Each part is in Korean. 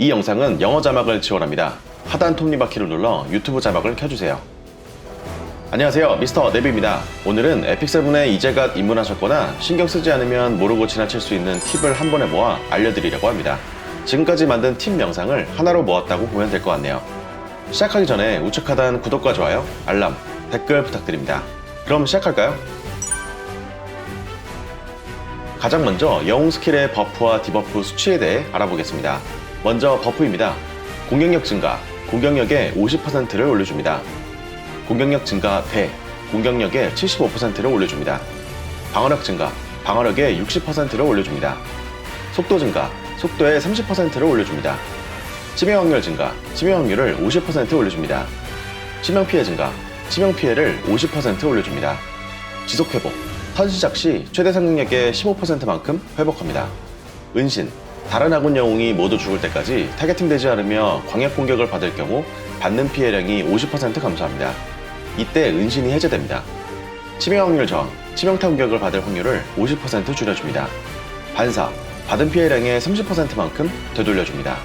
이 영상은 영어 자막을 지원합니다. 하단 톱니바퀴를 눌러 유튜브 자막을 켜주세요. 안녕하세요, 미스터 네비입니다. 오늘은 에픽7에 이제 갓 입문하셨거나 신경 쓰지 않으면 모르고 지나칠 수 있는 팁을 한 번에 모아 알려드리려고 합니다. 지금까지 만든 팁 영상을 하나로 모았다고 보면 될 것 같네요. 시작하기 전에 우측 하단 구독과 좋아요, 알람, 댓글 부탁드립니다. 그럼 시작할까요? 가장 먼저 영웅 스킬의 버프와 디버프 수치에 대해 알아보겠습니다. 먼저 버프입니다. 공격력 증가, 공격력의 50%를 올려줍니다. 공격력 증가 대, 공격력의 75%를 올려줍니다. 방어력 증가, 방어력의 60%를 올려줍니다. 속도 증가, 속도의 30%를 올려줍니다. 치명 확률 증가, 치명 확률을 50% 올려줍니다. 치명 피해 증가, 치명 피해를 50% 올려줍니다. 지속 회복, 턴 시작 시 최대 생명력의 15%만큼 회복합니다. 은신, 다른 아군 영웅이 모두 죽을 때까지 타겟팅 되지 않으며 광역 공격을 받을 경우 받는 피해량이 50% 감소합니다. 이때 은신이 해제됩니다. 치명 확률 저항, 치명타 공격을 받을 확률을 50% 줄여줍니다. 반사, 받은 피해량의 30%만큼 되돌려줍니다.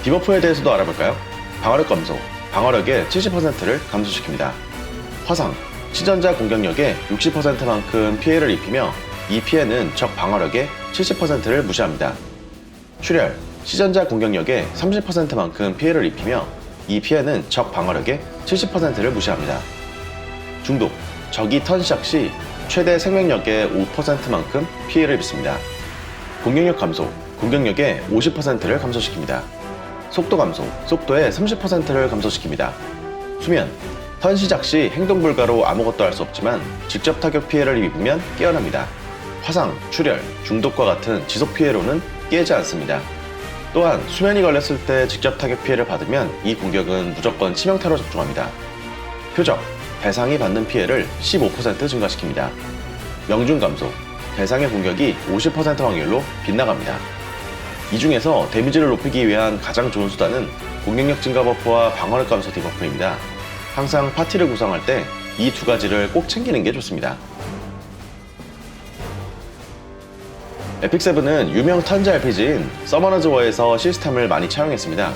디버프에 대해서도 알아볼까요? 방어력 감소, 방어력의 70%를 감소시킵니다. 화상, 시전자 공격력의 60%만큼 피해를 입히며 이 피해는 적 방어력의 70%를 무시합니다. 출혈, 시전자 공격력의 30%만큼 피해를 입히며 이 피해는 적 방어력의 70%를 무시합니다. 중독, 적이 턴 시작 시 최대 생명력의 5%만큼 피해를 입습니다. 공격력 감소, 공격력의 50%를 감소시킵니다. 속도 감소, 속도의 30%를 감소시킵니다. 수면, 턴 시작 시 행동 불가로 아무것도 할 수 없지만 직접 타격 피해를 입으면 깨어납니다. 화상, 출혈, 중독과 같은 지속 피해로는 깨지 않습니다. 또한 수면이 걸렸을 때 직접 타격 피해를 받으면 이 공격은 무조건 치명타로 적중합니다. 표적, 대상이 받는 피해를 15% 증가시킵니다. 명중 감소, 대상의 공격이 50% 확률로 빗나갑니다. 이 중에서 데미지를 높이기 위한 가장 좋은 수단은 공격력 증가 버프와 방어력 감소 디버프입니다. 항상 파티를 구성할 때 이 두 가지를 꼭 챙기는 게 좋습니다. 에픽7은 유명 턴제 RPG인 서머너즈 워에서 시스템을 많이 차용했습니다.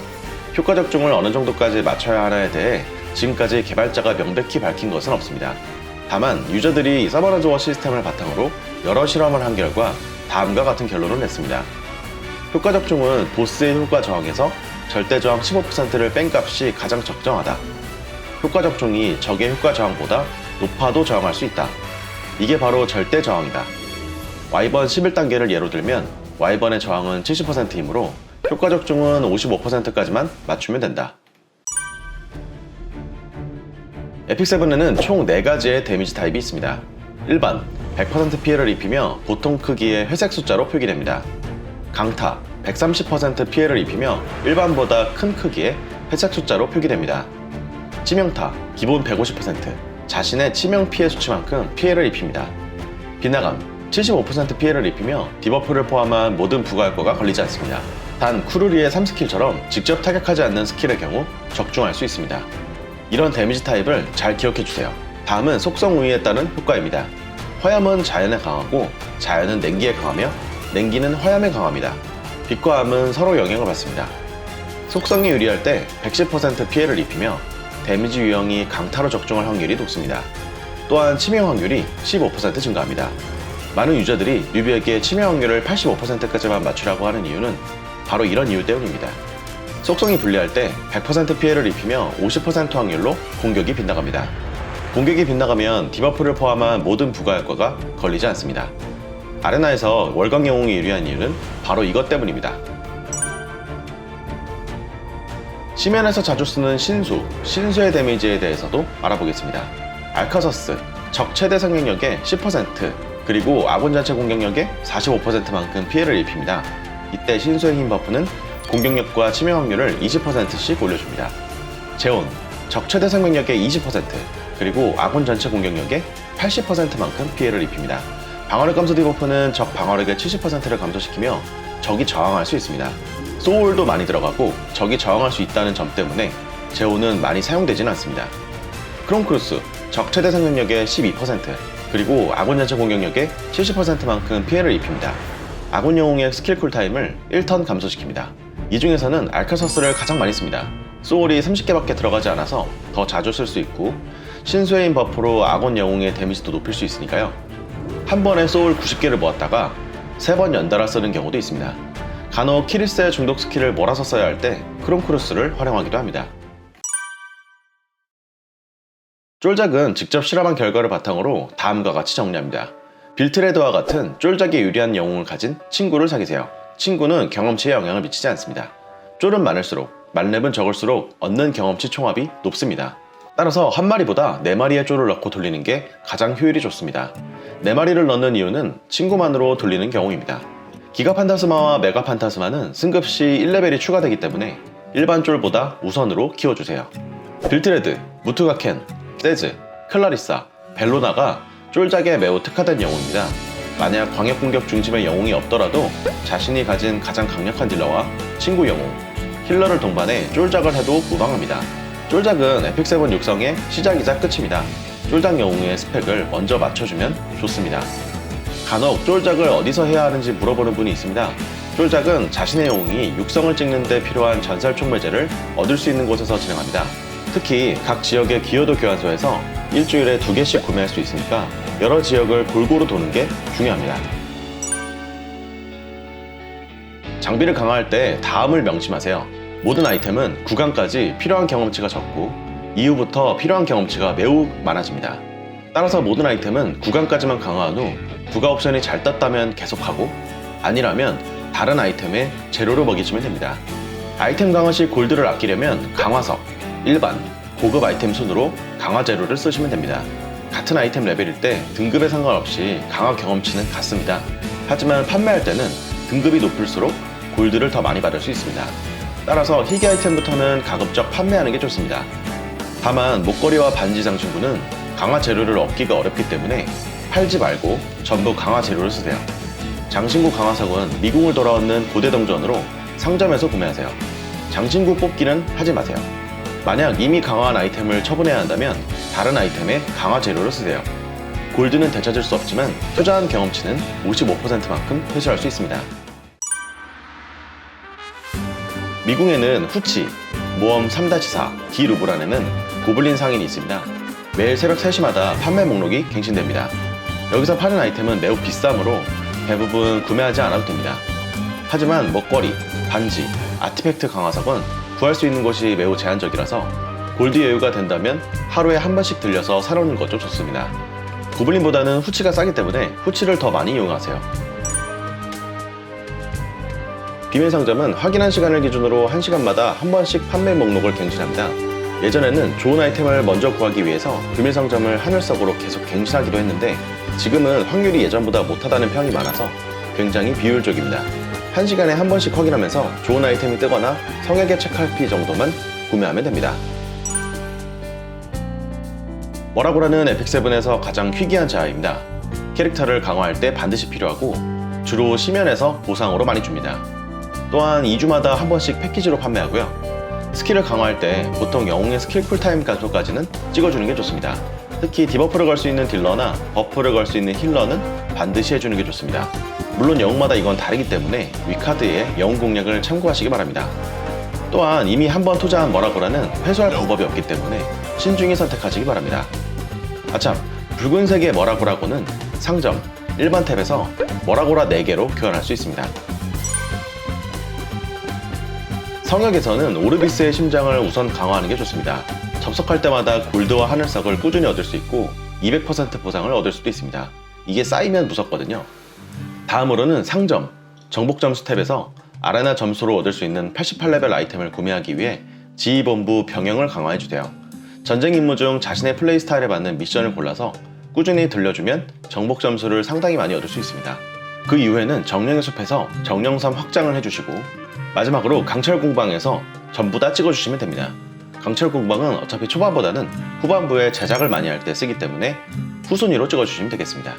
효과 적중을 어느 정도까지 맞춰야 하나에 대해 지금까지 개발자가 명백히 밝힌 것은 없습니다. 다만 유저들이 서머너즈 워 시스템을 바탕으로 여러 실험을 한 결과 다음과 같은 결론을 냈습니다. 효과 적중은 보스의 효과 저항에서 절대 저항 15%를 뺀 값이 가장 적정하다. 효과 적중이 적의 효과 저항보다 높아도 저항할 수 있다. 이게 바로 절대 저항이다. 와이번 11단계를 예로 들면 와이번의 저항은 70%이므로 효과 적중은 55%까지만 맞추면 된다. 에픽7에는 총 4가지의 데미지 타입이 있습니다. 일반, 100% 피해를 입히며 보통 크기의 회색 숫자로 표기됩니다. 강타, 130% 피해를 입히며 일반보다 큰 크기의 회색 숫자로 표기됩니다. 치명타, 기본 150%, 자신의 치명 피해 수치만큼 피해를 입힙니다. 빗나감, 75% 피해를 입히며 디버프를 포함한 모든 부가 효과가 걸리지 않습니다. 단 쿠르리의 3스킬처럼 직접 타격하지 않는 스킬의 경우 적중할 수 있습니다. 이런 데미지 타입을 잘 기억해주세요. 다음은 속성 우위에 따른 효과입니다. 화염은 자연에 강하고 자연은 냉기에 강하며 냉기는 화염에 강합니다. 빛과 암은 서로 영향을 받습니다. 속성이 유리할 때 110% 피해를 입히며 데미지 유형이 강타로 적중할 확률이 높습니다. 또한 치명 확률이 15% 증가합니다. 많은 유저들이 뉴비에게 치명 확률을 85%까지만 맞추라고 하는 이유는 바로 이런 이유 때문입니다. 속성이 불리할 때 100% 피해를 입히며 50% 확률로 공격이 빗나갑니다. 공격이 빗나가면 디버프를 포함한 모든 부가 효과가 걸리지 않습니다. 아레나에서 월광 영웅이 유리한 이유는 바로 이것 때문입니다. 시면에서 자주 쓰는 신수의 데미지에 대해서도 알아보겠습니다. 알카서스, 적 최대 생명력의 10%, 그리고 아군 전체 공격력의 45%만큼 피해를 입힙니다. 이때 신수의 힘 버프는 공격력과 치명 확률을 20%씩 올려줍니다. 재온, 적 최대 생명력의 20%, 그리고 아군 전체 공격력의 80%만큼 피해를 입힙니다. 방어력 감소 디버프는 적 방어력의 70%를 감소시키며 적이 저항할 수 있습니다. 소울도 많이 들어가고 적이 저항할 수 있다는 점 때문에 재온은 많이 사용되지는 않습니다. 크롬크루스, 적 최대 생명력의 12%, 그리고 아군 전체 공격력의 70%만큼 피해를 입힙니다. 아군 영웅의 스킬 쿨타임을 1턴 감소시킵니다. 이 중에서는 알카서스를 가장 많이 씁니다. 소울이 30개밖에 들어가지 않아서 더 자주 쓸 수 있고, 신수혜인 버프로 아군 영웅의 데미지도 높일 수 있으니까요. 한 번에 소울 90개를 모았다가 3번 연달아 쓰는 경우도 있습니다. 간혹 키리스의 중독 스킬을 몰아서 써야 할 때 크롬크루스를 활용하기도 합니다. 쫄작은 직접 실험한 결과를 바탕으로 다음과 같이 정리합니다. 빌트레드와 같은 쫄작에 유리한 영웅을 가진 친구를 사귀세요. 친구는 경험치에 영향을 미치지 않습니다. 쫄은 많을수록, 만렙은 적을수록 얻는 경험치 총합이 높습니다. 따라서 한 마리보다 4마리의 쫄을 넣고 돌리는 게 가장 효율이 좋습니다. 4마리를 넣는 이유는 친구만으로 돌리는 경우입니다. 기가 판타스마와 메가 판타스마는 승급 시 1레벨이 추가되기 때문에 일반 쫄보다 우선으로 키워주세요. 빌트레드, 무투가켄, 세즈, 클라리사, 벨로나가 쫄작에 매우 특화된 영웅입니다. 만약 광역공격 중심의 영웅이 없더라도 자신이 가진 가장 강력한 딜러와 친구 영웅, 힐러를 동반해 쫄작을 해도 무방합니다. 쫄작은 에픽7 육성의 시작이자 끝입니다. 쫄작 영웅의 스펙을 먼저 맞춰주면 좋습니다. 간혹 쫄작을 어디서 해야 하는지 물어보는 분이 있습니다. 쫄작은 자신의 영웅이 육성을 찍는 데 필요한 전설 촉매제를 얻을 수 있는 곳에서 진행합니다. 특히 각 지역의 기여도 교환소에서 일주일에 2개씩 구매할 수 있으니까 여러 지역을 골고루 도는 게 중요합니다. 장비를 강화할 때 다음을 명심하세요. 모든 아이템은 9강까지 필요한 경험치가 적고 이후부터 필요한 경험치가 매우 많아집니다. 따라서 모든 아이템은 9강까지만 강화한 후 부가 옵션이 잘 떴다면 계속하고, 아니라면 다른 아이템에 재료로 먹이시면 됩니다. 아이템 강화 시 골드를 아끼려면 강화석, 일반, 고급 아이템 순으로 강화 재료를 쓰시면 됩니다. 같은 아이템 레벨일 때 등급에 상관없이 강화 경험치는 같습니다. 하지만 판매할 때는 등급이 높을수록 골드를 더 많이 받을 수 있습니다. 따라서 희귀 아이템부터는 가급적 판매하는 게 좋습니다. 다만 목걸이와 반지 장신구는 강화 재료를 얻기가 어렵기 때문에 팔지 말고 전부 강화 재료를 쓰세요. 장신구 강화석은 미궁을 돌아오는 고대 동전으로 상점에서 구매하세요. 장신구 뽑기는 하지 마세요. 만약 이미 강화한 아이템을 처분해야 한다면 다른 아이템에 강화 재료를 쓰세요. 골드는 되찾을 수 없지만 투자한 경험치는 55%만큼 회수할 수 있습니다. 미궁에는 후치, 모험 3-4, 디루브란에는 고블린 상인이 있습니다. 매일 새벽 3시마다 판매 목록이 갱신됩니다. 여기서 파는 아이템은 매우 비싸므로 대부분 구매하지 않아도 됩니다. 하지만 먹거리, 반지, 아티팩트 강화석은 구할 수 있는 곳이 매우 제한적이라서 골드 여유가 된다면 하루에 한 번씩 들려서 사놓는 것도 좋습니다. 고블린보다는 후치가 싸기 때문에 후치를 더 많이 이용하세요. 비밀상점은 확인한 시간을 기준으로 1시간마다 한 번씩 판매 목록을 갱신합니다. 예전에는 좋은 아이템을 먼저 구하기 위해서 비밀상점을 하늘석으로 계속 갱신하기도 했는데 지금은 확률이 예전보다 못하다는 평이 많아서 굉장히 비효율적입니다. 1시간에 한 번씩 확인하면서 좋은 아이템이 뜨거나 성역의 책할피 정도만 구매하면 됩니다. 머라고라는 에픽7에서 가장 희귀한 자아입니다. 캐릭터를 강화할 때 반드시 필요하고 주로 시면에서 보상으로 많이 줍니다. 또한 2주마다 한 번씩 패키지로 판매하고요. 스킬을 강화할 때 보통 영웅의 스킬 쿨타임 감소까지는 찍어주는 게 좋습니다. 특히 디버프를 걸 수 있는 딜러나 버프를 걸 수 있는 힐러는 반드시 해주는 게 좋습니다. 물론 영웅마다 이건 다르기 때문에 위카드의 영웅 공략을 참고하시기 바랍니다. 또한 이미 한 번 투자한 머라고라는 회수할 방법이 없기 때문에 신중히 선택하시기 바랍니다. 아참, 붉은색의 머라고라고는 상점, 일반 탭에서 머라고라 4개로 교환할 수 있습니다. 성역에서는 오르비스의 심장을 우선 강화하는 게 좋습니다. 접속할 때마다 골드와 하늘석을 꾸준히 얻을 수 있고 200% 보상을 얻을 수도 있습니다. 이게 쌓이면 무섭거든요. 다음으로는 상점, 정복 점수 탭에서 아레나 점수로 얻을 수 있는 88레벨 아이템을 구매하기 위해 지휘본부 병영을 강화해주세요. 전쟁 임무 중 자신의 플레이 스타일에 맞는 미션을 골라서 꾸준히 들려주면 정복 점수를 상당히 많이 얻을 수 있습니다. 그 이후에는 정령의 숲에서 정령섬 확장을 해주시고 마지막으로 강철 공방에서 전부 다 찍어주시면 됩니다. 강철 공방은 어차피 초반보다는 후반부에 제작을 많이 할 때 쓰기 때문에 후순위로 찍어주시면 되겠습니다.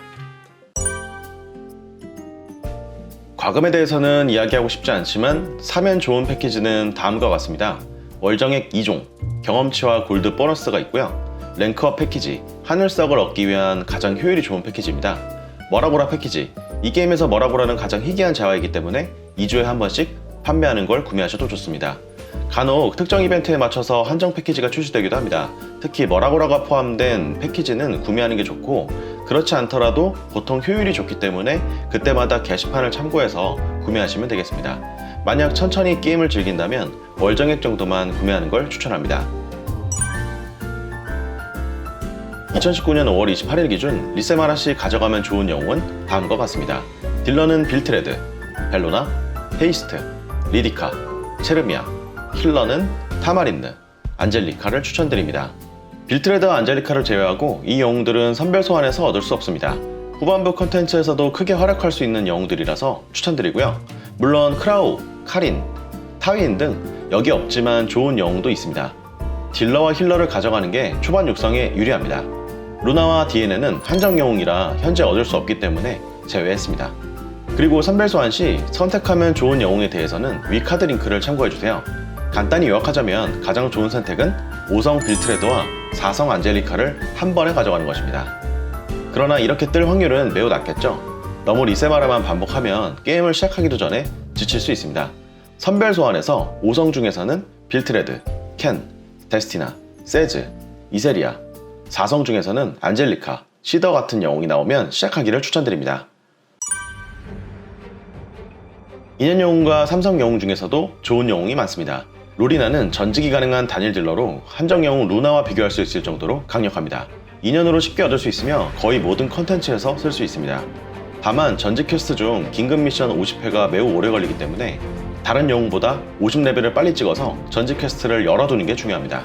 과금에 대해서는 이야기하고 싶지 않지만 사면 좋은 패키지는 다음과 같습니다. 월정액 2종, 경험치와 골드 보너스가 있고요. 랭크업 패키지, 하늘석을 얻기 위한 가장 효율이 좋은 패키지입니다. 머라고라 패키지, 이 게임에서 머라고라는 가장 희귀한 자아이기 때문에 2주에 한 번씩 판매하는 걸 구매하셔도 좋습니다. 간혹 특정 이벤트에 맞춰서 한정 패키지가 출시되기도 합니다. 특히 머라고라가 포함된 패키지는 구매하는 게 좋고, 그렇지 않더라도 보통 효율이 좋기 때문에 그때마다 게시판을 참고해서 구매하시면 되겠습니다. 만약 천천히 게임을 즐긴다면 월정액 정도만 구매하는 걸 추천합니다. 2019년 5월 28일 기준 리셈 하나씩 가져가면 좋은 영웅은 다음과 같습니다. 딜러는 빌트레드, 벨로나, 헤이스트, 리디카, 체르미아, 힐러는 타마린느, 안젤리카를 추천드립니다. 빌트레드와 안젤리카를 제외하고 이 영웅들은 선별 소환에서 얻을 수 없습니다. 후반부 컨텐츠에서도 크게 활약할 수 있는 영웅들이라서 추천드리고요. 물론 크라우, 카린, 타윈 등 여기 없지만 좋은 영웅도 있습니다. 딜러와 힐러를 가져가는 게 초반 육성에 유리합니다. 루나와 디에네는 한정 영웅이라 현재 얻을 수 없기 때문에 제외했습니다. 그리고 선별 소환 시 선택하면 좋은 영웅에 대해서는 위 카드 링크를 참고해주세요. 간단히 요약하자면 가장 좋은 선택은 5성 빌트레드와 4성 안젤리카를 한 번에 가져가는 것입니다. 그러나 이렇게 뜰 확률은 매우 낮겠죠? 너무 리세마라만 반복하면 게임을 시작하기도 전에 지칠 수 있습니다. 선별 소환에서 5성 중에서는 빌트레드, 켄, 데스티나, 세즈, 이세리아, 4성 중에서는 안젤리카, 시더 같은 영웅이 나오면 시작하기를 추천드립니다. 2년 영웅과 3성 영웅 중에서도 좋은 영웅이 많습니다. 로리나는 전직이 가능한 단일 딜러로 한정 영웅 루나와 비교할 수 있을 정도로 강력합니다. 2년으로 쉽게 얻을 수 있으며 거의 모든 컨텐츠에서 쓸 수 있습니다. 다만 전직 퀘스트 중 긴급 미션 50회가 매우 오래 걸리기 때문에 다른 영웅보다 50레벨을 빨리 찍어서 전직 퀘스트를 열어두는 게 중요합니다.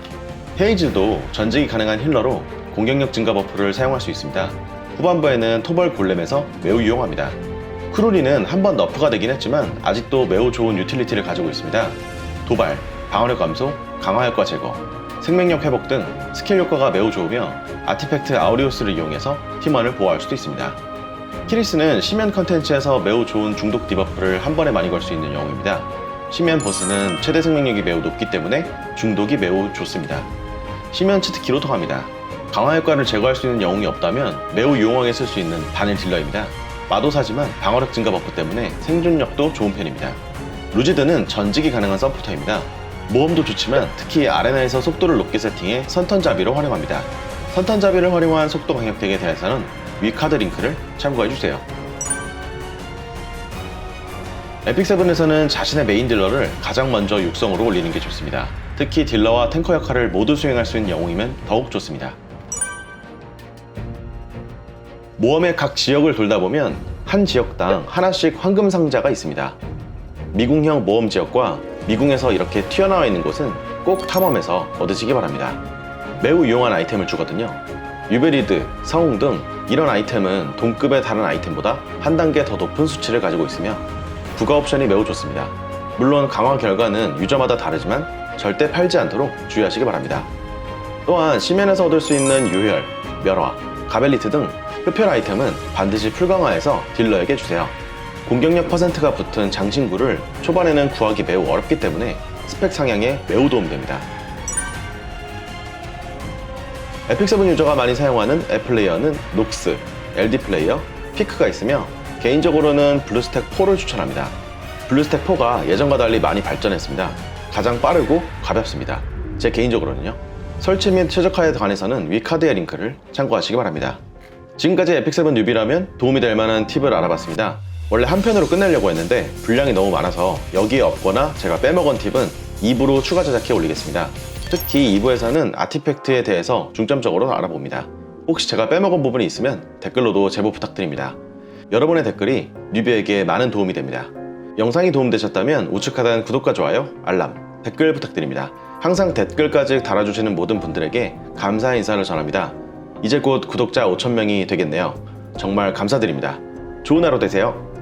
헤이즐도 전직이 가능한 힐러로 공격력 증가 버프를 사용할 수 있습니다. 후반부에는 토벌 골렘에서 매우 유용합니다. 크루리는 한번 너프가 되긴 했지만 아직도 매우 좋은 유틸리티를 가지고 있습니다. 도발, 방어력 감소, 강화 효과 제거, 생명력 회복 등 스킬 효과가 매우 좋으며 아티팩트 아우리오스를 이용해서 팀원을 보호할 수도 있습니다. 키리스는 심연 컨텐츠에서 매우 좋은 중독 디버프를 한 번에 많이 걸 수 있는 영웅입니다. 심연 보스는 최대 생명력이 매우 높기 때문에 중독이 매우 좋습니다. 심연 치트키로 통합니다. 강화 효과를 제거할 수 있는 영웅이 없다면 매우 유용하게 쓸 수 있는 단일 딜러입니다. 마도사지만 방어력 증가 버프 때문에 생존력도 좋은 편입니다. 루지드는 전직이 가능한 서포터입니다. 모험도 좋지만 특히 아레나에서 속도를 높게 세팅해 선턴잡이로 활용합니다. 선턴잡이를 활용한 속도 강력덱에 대해서는 위 카드 링크를 참고해주세요. 에픽7에서는 자신의 메인 딜러를 가장 먼저 육성으로 올리는 게 좋습니다. 특히 딜러와 탱커 역할을 모두 수행할 수 있는 영웅이면 더욱 좋습니다. 모험의 각 지역을 돌다 보면 한 지역당 하나씩 황금 상자가 있습니다. 미궁형 모험 지역과 미궁에서 이렇게 튀어나와 있는 곳은 꼭 탐험해서 얻으시기 바랍니다. 매우 유용한 아이템을 주거든요. 유베리드, 성웅 등 이런 아이템은 동급의 다른 아이템보다 한 단계 더 높은 수치를 가지고 있으며 부가 옵션이 매우 좋습니다. 물론 강화 결과는 유저마다 다르지만 절대 팔지 않도록 주의하시기 바랍니다. 또한 시면에서 얻을 수 있는 유혈, 멸화, 가벨리트 등 흡혈 아이템은 반드시 풀강화해서 딜러에게 주세요. 공격력 퍼센트가 붙은 장신구를 초반에는 구하기 매우 어렵기 때문에 스펙 상향에 매우 도움됩니다. 에픽7 유저가 많이 사용하는 앱플레이어는 녹스, LD 플레이어, 피크가 있으며 개인적으로는 블루스택 4를 추천합니다. 블루스택 4가 예전과 달리 많이 발전했습니다. 가장 빠르고 가볍습니다. 제 개인적으로는요. 설치 및 최적화에 관해서는 위 카드의 링크를 참고하시기 바랍니다. 지금까지 에픽7 뉴비라면 도움이 될 만한 팁을 알아봤습니다. 원래 한 편으로 끝내려고 했는데 분량이 너무 많아서 여기에 없거나 제가 빼먹은 팁은 2부로 추가 제작해 올리겠습니다. 특히 2부에서는 아티팩트에 대해서 중점적으로 알아봅니다. 혹시 제가 빼먹은 부분이 있으면 댓글로도 제보 부탁드립니다. 여러분의 댓글이 뉴비에게 많은 도움이 됩니다. 영상이 도움되셨다면 우측 하단 구독과 좋아요, 알람, 댓글 부탁드립니다. 항상 댓글까지 달아주시는 모든 분들에게 감사의 인사를 전합니다. 이제 곧 구독자 5,000명이 되겠네요. 정말 감사드립니다. 좋은 하루 되세요.